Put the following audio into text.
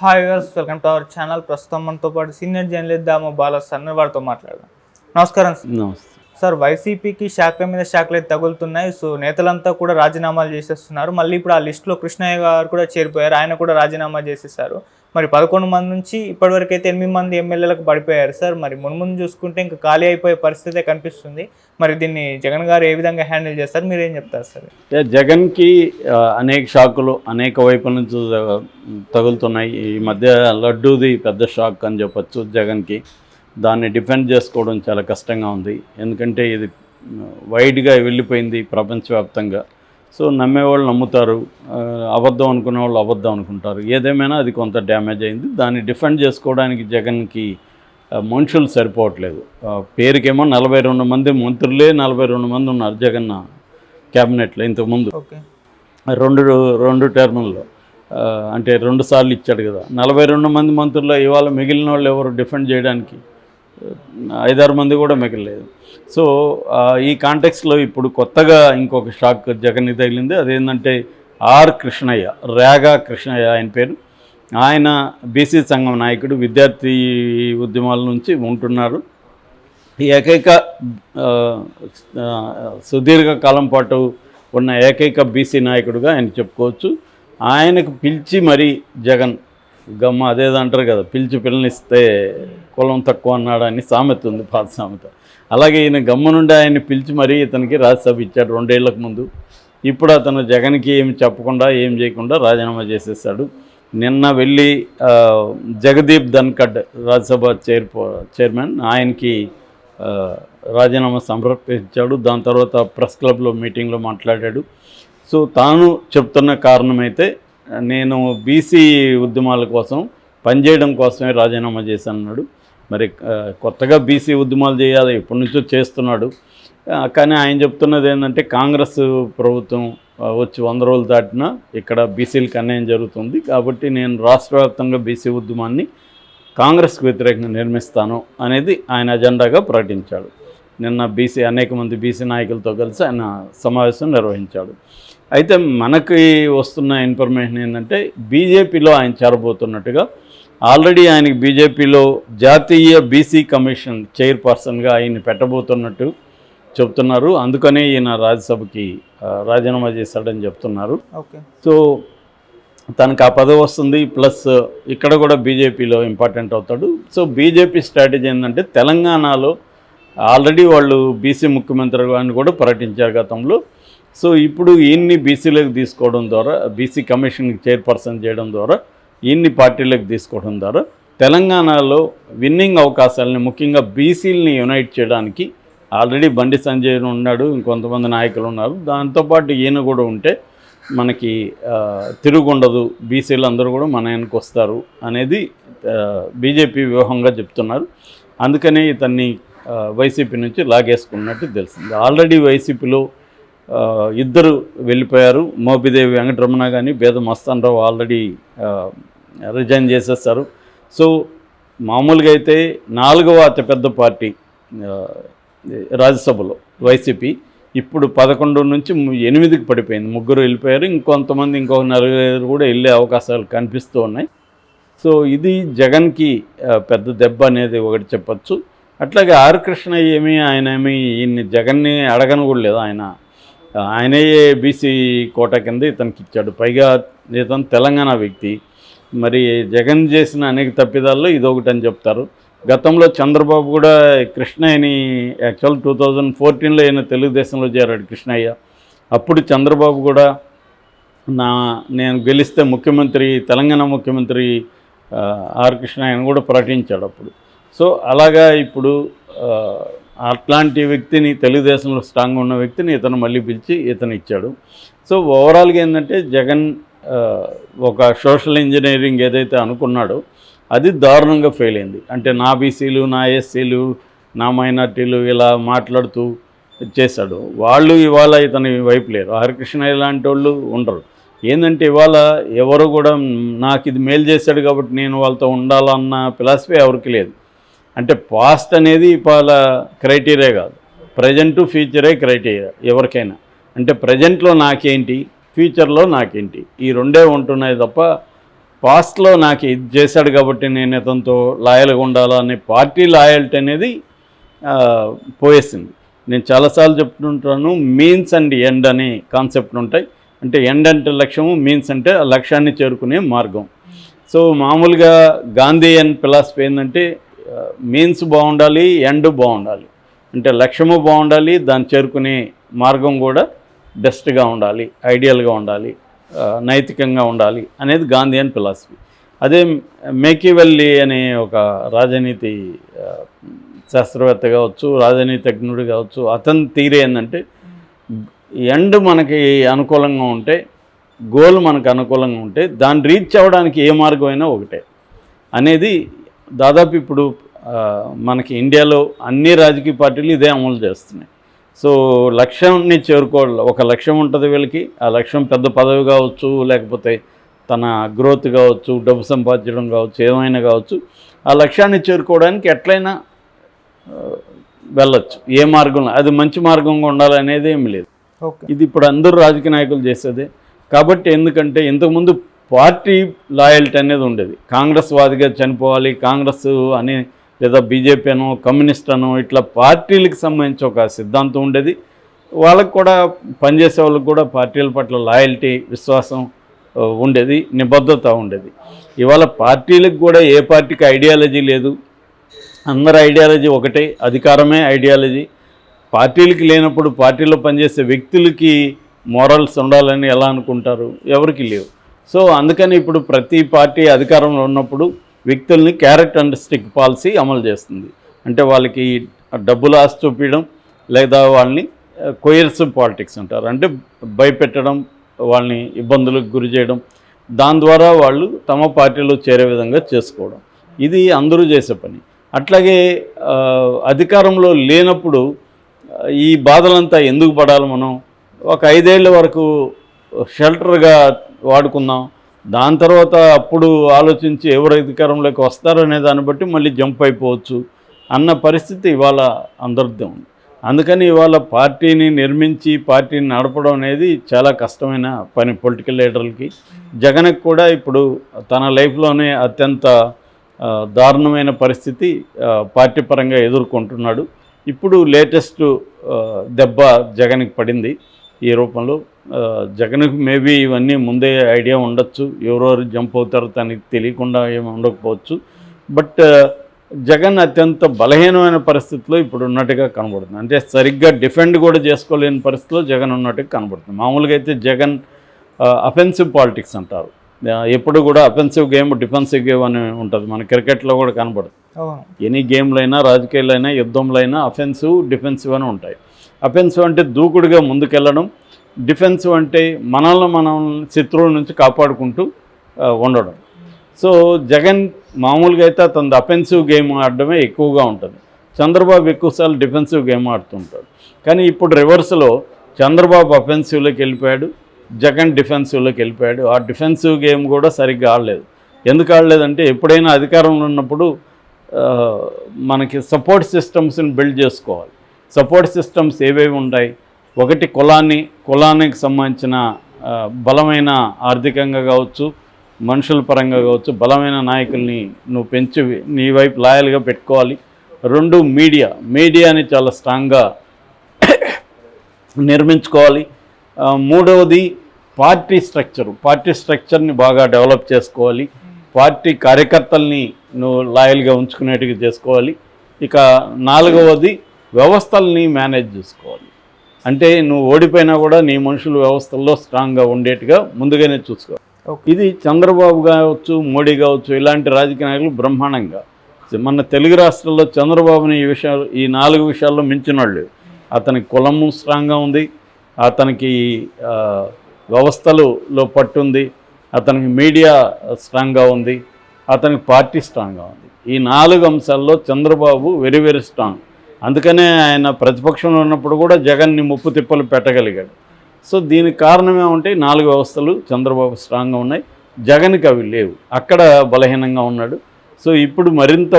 Hi viewers, welcome to our channel. ప్రస్తుతం మనతో పాటు సీనియర్ జర్నలిస్ట్ దామ బాల సార్ వారితో మాట్లాడదాం. నమస్కారం సార్. వైసీపీకి శాఖల మీద శాఖలు తగులుతున్నాయి. సో నేతలంతా కూడా రాజీనామాలు చేసేస్తున్నారు. మళ్ళీ ఇప్పుడు ఆ లిస్టులో కృష్ణయ్య గారు కూడా చేరిపోయారు. ఆయన కూడా రాజీనామా చేసేసారు. మరి 11 మంది నుంచి ఇప్పటివరకు అయితే 8 మంది ఎమ్మెల్యేలకు పడిపోయారు సార్. మరి మున్ముందు చూసుకుంటే ఇంకా ఖాళీ అయిపోయే పరిస్థితే కనిపిస్తుంది. మరి దీన్ని జగన్ గారు ఏ విధంగా హ్యాండిల్ చేస్తారు, మీరేం చెప్తారు సార్? జగన్కి అనేక షాకులు అనేక వైపుల నుంచి తగులుతున్నాయి. ఈ మధ్య లడ్డూది పెద్ద షాక్ అని చెప్పచ్చు జగన్కి. దాన్ని డిఫెండ్ చేసుకోవడం చాలా కష్టంగా ఉంది. ఎందుకంటే ఇది వైడ్గా వెళ్ళిపోయింది ప్రపంచవ్యాప్తంగా. సో నమ్మేవాళ్ళు నమ్ముతారు, అబద్ధం అనుకునే వాళ్ళు అబద్ధం అనుకుంటారు. ఏదేమైనా అది కొంత డ్యామేజ్ అయింది. దాన్ని డిఫెండ్ చేసుకోవడానికి జగన్కి మనుషులు సరిపోవట్లేదు. పేరుకేమో 42 మంది మంత్రులే 42 మంది ఉన్నారు జగన్ క్యాబినెట్లో ఇంతకుముందు రెండు టర్ముల్లో. అంటే 2 సార్లు ఇచ్చాడు కదా. 42 మంది మంత్రుల్లో ఇవాళ మిగిలిన వాళ్ళు ఎవరు డిఫెండ్ చేయడానికి? 5-6 మంది కూడా మిగలలేదు. సో ఈ కాంటెక్స్లో ఇప్పుడు కొత్తగా ఇంకొక షాక్ జగన్ తగిలింది. అదేంటంటే ఆర్ కృష్ణయ్య, రేగా కృష్ణయ్య ఆయన పేరు. ఆయన బీసీ సంఘం నాయకుడు, విద్యార్థి ఉద్యమాల నుంచి ఉంటున్నారు. ఏకైక సుదీర్ఘ కాలం పాటు ఉన్న ఏకైక బీసీ నాయకుడిగా ఆయన చెప్పుకోవచ్చు. ఆయనకు పిలిచి మరీ జగన్ గమ్మ అదేదంటారు కదా, పిలిచి పిల్లనిస్తే కులం తక్కువ అన్నాడని సామెత ఉంది, పాత సామెత. అలాగే ఈయన గమ్మ నుండి ఆయన్ని పిలిచి మరీ ఇతనికి రాజ్యసభ ఇచ్చాడు 2 ఏళ్లకు ముందు. ఇప్పుడు అతను జగన్కి ఏమి చెప్పకుండా ఏం చేయకుండా రాజీనామా చేసేసాడు. నిన్న వెళ్ళి జగదీప్ ధన్ఖడ్ రాజ్యసభ చైర్మన్ ఆయనకి రాజీనామా సమర్పించాడు. దాని తర్వాత ప్రెస్ క్లబ్లో మీటింగ్లో మాట్లాడాడు. సో తాను చెప్తున్న కారణమైతే నేను బీసీ ఉద్యమాల కోసం పనిచేయడం కోసమే రాజీనామా చేశానన్నాడు. మరి కొత్తగా బీసీ ఉద్యమాలు చేయాలి ఎప్పటి నుంచో చేస్తున్నాడు. కానీ ఆయన చెప్తున్నది ఏంటంటే కాంగ్రెస్ ప్రభుత్వం వచ్చి 100 రోజులు దాటినా ఇక్కడ బీసీలకు అన్యాయం జరుగుతుంది, కాబట్టి నేను రాష్ట్ర వ్యాప్తంగా బీసీ ఉద్యమాన్ని కాంగ్రెస్కు వ్యతిరేకంగా నిర్మిస్తాను అనేది ఆయన అజెండాగా ప్రకటించాడు. నిన్న అనేక మంది బీసీ నాయకులతో కలిసి ఆయన సమావేశం నిర్వహించాడు. అయితే మనకి వస్తున్న ఇన్ఫర్మేషన్ ఏంటంటే బీజేపీలో ఆయన చేరబోతున్నట్టుగా, ఆల్రెడీ ఆయనకి బీజేపీలో జాతీయ బీసీ కమిషన్ చైర్పర్సన్గా ఆయన్ని పెట్టబోతున్నట్టు చెప్తున్నారు. అందుకనే ఈయన రాజ్యసభకి రాజీనామా చేశాడని చెప్తున్నారు. సో తనకు ఆ పదవి వస్తుంది, ప్లస్ ఇక్కడ కూడా బీజేపీలో ఇంపార్టెంట్ అవుతాడు. సో బీజేపీ స్ట్రాటజీ ఏంటంటే తెలంగాణలో ఆల్రెడీ వాళ్ళు బీసీ ముఖ్యమంత్రి అని కూడా ప్రకటించారు గతంలో. సో ఇప్పుడు ఈయన్ని బీసీలకు తీసుకోవడం ద్వారా, బీసీ కమిషన్కి చైర్పర్సన్ చేయడం ద్వారా, ఈయన్ని పార్టీలకు తీసుకోవడం ద్వారా తెలంగాణలో విన్నింగ్ అవకాశాలని, ముఖ్యంగా బీసీలని యునైట్ చేయడానికి ఆల్రెడీ బండి సంజయ్ ఉన్నాడు, ఇంకొంతమంది నాయకులు ఉన్నారు. దాంతోపాటు ఈయన కూడా ఉంటే మనకి తిరుగుండదు, బీసీలు అందరూ కూడా మన వెనక్కి వస్తారు అనేది బీజేపీ వ్యూహంగా చెప్తున్నారు. అందుకనే ఇతన్ని వైసీపీ నుంచి లాగేసుకున్నట్టు తెలిసింది. ఆల్రెడీ వైసీపీలో 2 వెళ్ళిపోయారు. మోపిదేవి వెంకటరమణ కానీ బేద మస్తానరావు ఆల్రెడీ రిజైన్ చేసేస్తారు. సో మామూలుగా అయితే 4వ అతిపెద్ద పార్టీ రాజ్యసభలో వైసీపీ ఇప్పుడు 11 నుంచి 8కి పడిపోయింది. 3 వెళ్ళిపోయారు, ఇంకొంతమంది ఇంకొక 4 కూడా వెళ్ళే అవకాశాలు కనిపిస్తూ ఉన్నాయి. సో ఇది జగన్కి పెద్ద దెబ్బ అనేది ఒకటి చెప్పచ్చు. అట్లాగే ఆర్ కృష్ణ ఆయన ఈయన్ని జగన్ని అడగను కూడా లేదు. ఆయనే బీసీ కోట కింద ఇతనికి ఇచ్చాడు. పైగా ఇతను తెలంగాణ వ్యక్తి. మరి జగన్ చేసిన అనేక తప్పిదాల్లో ఇదొకటి అని చెప్తారు. గతంలో చంద్రబాబు కూడా కృష్ణయ్యని యాక్చువల్ 2014లో ఈయన తెలుగుదేశంలో చేరాడు కృష్ణయ్య. అప్పుడు చంద్రబాబు కూడా నేను గెలిస్తే ముఖ్యమంత్రి, తెలంగాణ ముఖ్యమంత్రి ఆర్ కృష్ణయ్యని కూడా ప్రకటించాడు అప్పుడు. సో అలాగా ఇప్పుడు అట్లాంటి వ్యక్తిని, తెలుగుదేశంలో స్ట్రాంగ్గా ఉన్న వ్యక్తిని ఇతను మళ్ళీ పిలిచి ఇతను ఇచ్చాడు. సో ఓవరాల్గా ఏంటంటే జగన్ ఒక సోషల్ ఇంజనీరింగ్ ఏదైతే అనుకున్నాడో అది దారుణంగా ఫెయిల్ అయింది. అంటే నా బీసీలు, నా ఎస్సీలు, నా మైనార్టీలు ఇలా మాట్లాడుతూ చేశాడు. వాళ్ళు ఇవాళ ఇతని వైపు లేరు. హరికృష్ణ ఇలాంటి వాళ్ళు ఉండరు. ఏంటంటే ఇవాళ ఎవరు కూడా నాకు ఇది మేలు చేశాడు కాబట్టి నేను వాళ్ళతో ఉండాలన్న ఫిలాసఫీ ఎవరికి లేదు. అంటే పాస్ట్ అనేది ఇవాళ క్రైటీరియా కాదు, ప్రజెంటు ఫ్యూచరే క్రైటీరియా ఎవరికైనా. అంటే ప్రజెంట్లో నాకేంటి, ఫ్యూచర్లో నాకేంటి, ఈ రెండే ఉంటున్నాయి తప్ప పాస్ట్లో నాకు ఇది చేశాడు కాబట్టి నేను ఇతనితో లాయల్గా ఉండాలా అనే పార్టీ లాయల్టీ అనేది పోయేసింది. నేను చాలాసార్లు చెప్తుంటాను, మీన్స్ అండ్ ఎండ్ అనే కాన్సెప్ట్ ఉంటాయి. అంటే ఎండ్ అంటే లక్ష్యము, మీన్స్ అంటే ఆ లక్ష్యాన్ని చేరుకునే మార్గం. సో మామూలుగా గాంధీయన్ ఫిలాసఫీ ఏంటంటే మీన్స్ బాగుండాలి, ఎండ్ బాగుండాలి. అంటే లక్ష్యము బాగుండాలి, దాన్ని చేరుకునే మార్గం కూడా బెస్ట్గా ఉండాలి, ఐడియల్గా ఉండాలి, నైతికంగా ఉండాలి అనేది గాంధీయన్ ఫిలాసఫీ. అదే మేకివెల్లీ అనే ఒక రాజనీతి శాస్త్రవేత్త కావచ్చు, రాజనీతిజ్ఞుడు కావచ్చు, అతని థియరీ ఏంటంటే ఎండ్ మనకి అనుకూలంగా ఉంటే, గోల్ మనకు అనుకూలంగా ఉంటే దాన్ని రీచ్ అవ్వడానికి ఏ మార్గం అయినా ఒకటే అనేది దాదాపు ఇప్పుడు మనకి ఇండియాలో అన్ని రాజకీయ పార్టీలు ఇదే అమలు చేస్తున్నాయి. సో లక్ష్యాన్ని చేరుకోవాలి, ఒక లక్ష్యం ఉంటుంది వీళ్ళకి. ఆ లక్ష్యం పెద్ద పదవి కావచ్చు, లేకపోతే తన గ్రోత్ కావచ్చు, డబ్బు సంపాదించడం కావచ్చు, ఏమైనా కావచ్చు. ఆ లక్ష్యాన్ని చేరుకోవడానికి ఎట్లయినా వెళ్ళొచ్చు, ఏ మార్గంలో. అది మంచి మార్గంగా ఉండాలనేది ఏమి లేదు. ఇది ఇప్పుడు అందరూ రాజకీయ నాయకులు చేసేదే. కాబట్టి ఎందుకంటే ఇంతకుముందు పార్టీ లాయల్టీ అనేది ఉండేది. కాంగ్రెస్ వాదిగా చనిపోవాలి, కాంగ్రెస్ అని, లేదా బీజేపీ అనో, కమ్యూనిస్ట్ అనో, ఇట్లా పార్టీలకు సంబంధించి ఒక సిద్ధాంతం ఉండేది. వాళ్ళకు కూడా పనిచేసే వాళ్ళకి కూడా పార్టీల పట్ల లాయల్టీ, విశ్వాసం ఉండేది, నిబద్ధత ఉండేది. ఇవాళ పార్టీలకు కూడా ఏ పార్టీకి ఐడియాలజీ లేదు. అందరి ఐడియాలజీ ఒకటే, అధికారమే ఐడియాలజీ. పార్టీలకి లేనప్పుడు పార్టీలో పనిచేసే వ్యక్తులకి మోరల్స్ ఉండాలని ఎలా అనుకుంటారు? ఎవరికి లేవు. సో అందుకని ఇప్పుడు ప్రతి పార్టీ అధికారంలో ఉన్నప్పుడు వ్యక్తుల్ని క్యారెట్ అండ్ స్టిక్ పాలసీ అమలు చేస్తుంది. అంటే వాళ్ళకి డబ్బులు ఆశ చూపించడం, లేదా వాళ్ళని కొయర్సివ్ పాలిటిక్స్ అంటారు. అంటే భయపెట్టడం, వాళ్ళని ఇబ్బందులకు గురి చేయడం, దాని ద్వారా వాళ్ళు తమ పార్టీలో చేరే విధంగా చేసుకోవడం. ఇది అందరూ చేసే పని. అట్లాగే అధికారంలో లేనప్పుడు ఈ బాధలంతా ఎందుకు పడాలి? మనం ఒక 5 ఏళ్ళ వరకు షెల్టర్గా వాడుకుందాం, దాని తర్వాత అప్పుడు ఆలోచించి ఎవరు అధికారంలోకి వస్తారనే దాన్ని బట్టి మళ్ళీ జంప్ అయిపోవచ్చు అన్న పరిస్థితి ఇవాళ అందరితో ఉంది. అందుకని ఇవాళ పార్టీని నిర్మించి పార్టీని నడపడం అనేది చాలా కష్టమైన పని పొలిటికల్ లీడర్లకి. జగన్కి కూడా ఇప్పుడు తన లైఫ్లోనే అత్యంత దారుణమైన పరిస్థితి పార్టీ పరంగా ఎదుర్కొంటున్నాడు. ఇప్పుడు లేటెస్ట్ దెబ్బ జగన్కి పడింది ఈ రూపంలో. జగన్కి మేబీ ఇవన్నీ ముందే ఐడియా ఉండొచ్చు, ఎవరెవరు జంప్ అవుతారో తనకి తెలియకుండా ఏమి ఉండకపోవచ్చు. బట్ జగన్ అత్యంత బలహీనమైన పరిస్థితిలో ఇప్పుడు ఉన్నట్టుగా కనబడుతుంది. అంటే సరిగ్గా డిఫెండ్ కూడా చేసుకోలేని పరిస్థితిలో జగన్ ఉన్నట్టుగా కనబడుతుంది. మామూలుగా అయితే జగన్ అఫెన్సివ్ పాలిటిక్స్ అంటారు. ఎప్పుడు కూడా అఫెన్సివ్ గేమ్, డిఫెన్సివ్ గేమ్ అని ఉంటుంది. మన క్రికెట్లో కూడా కనబడుతుంది. ఎనీ గేమ్లో అయినా, రాజకీయాల్లో అయినా, యుద్ధంలో అయినా అఫెన్సివ్, డిఫెన్సివ్ అని ఉంటాయి. అఫెన్సివ్ అంటే దూకుడుగా ముందుకెళ్ళడం, డిఫెన్సివ్ అంటే మనల్ని మనం శత్రువుల నుంచి కాపాడుకుంటూ ఉండడం. సో జగన్ మామూలుగా అయితే తన అఫెన్సివ్ గేమ్ ఆడడమే ఎక్కువగా ఉంటుంది. చంద్రబాబు ఎక్కువసార్లు డిఫెన్సివ్ గేమ్ ఆడుతుంటాడు. కానీ ఇప్పుడు రివర్స్లో చంద్రబాబు అఫెన్సివ్లోకి వెళ్ళిపోయాడు, జగన్ డిఫెన్సివ్లోకి వెళ్ళిపోయాడు. ఆ డిఫెన్సివ్ గేమ్ కూడా సరిగ్గా ఆడలేదు. ఎందుకు ఆడలేదంటే ఎప్పుడైనా అధికారంలో ఉన్నప్పుడు మనకి సపోర్ట్ సిస్టమ్స్ని బిల్డ్ చేసుకోవాలి. సపోర్ట్ సిస్టమ్స్ ఏవేవి ఉంటాయి? ఒకటి కులానికి సంబంధించిన బలమైన, ఆర్థికంగా కావచ్చు, మనుషుల పరంగా కావచ్చు, బలమైన నాయకుల్ని నువ్వు పెంచి నీ వైపు లాయల్గా పెట్టుకోవాలి. 2 మీడియాని చాలా స్ట్రాంగ్గా నిర్మించుకోవాలి. 3వది పార్టీ స్ట్రక్చర్ని బాగా డెవలప్ చేసుకోవాలి. పార్టీ కార్యకర్తల్ని నువ్వు లాయల్గా ఉంచుకునేట్టుగా చేసుకోవాలి. ఇక 4వది వ్యవస్థల్ని మేనేజ్ చేసుకోవాలి. అంటే నువ్వు ఓడిపోయినా కూడా నీ మనుషులు వ్యవస్థల్లో స్ట్రాంగ్గా ఉండేట్టుగా ముందుగానే చూసుకోవాలి. ఇది చంద్రబాబు కావచ్చు, మోడీ కావచ్చు, ఇలాంటి రాజకీయ నాయకులు బ్రహ్మాండంగా, మన తెలుగు రాష్ట్రాల్లో చంద్రబాబుని ఈ 4 విషయాల్లో మించిన వాళ్ళు. అతనికి కులము స్ట్రాంగ్గా ఉంది, అతనికి వ్యవస్థలలో పట్టుంది, అతనికి మీడియా స్ట్రాంగ్గా ఉంది, అతనికి పార్టీ స్ట్రాంగ్గా ఉంది. ఈ 4 అంశాల్లో చంద్రబాబు వెరీ వెరీ స్ట్రాంగ్. అందుకనే ఆయన ప్రతిపక్షంలో ఉన్నప్పుడు కూడా జగన్ని ముప్పు తిప్పలు పెట్టగలిగాడు. సో దీనికి కారణం ఏమంటే 4 వ్యవస్థలు చంద్రబాబు స్ట్రాంగ్గా ఉన్నాయి, జగన్కి అవి లేవు. అక్కడ బలహీనంగా ఉన్నాడు. సో ఇప్పుడు మరింత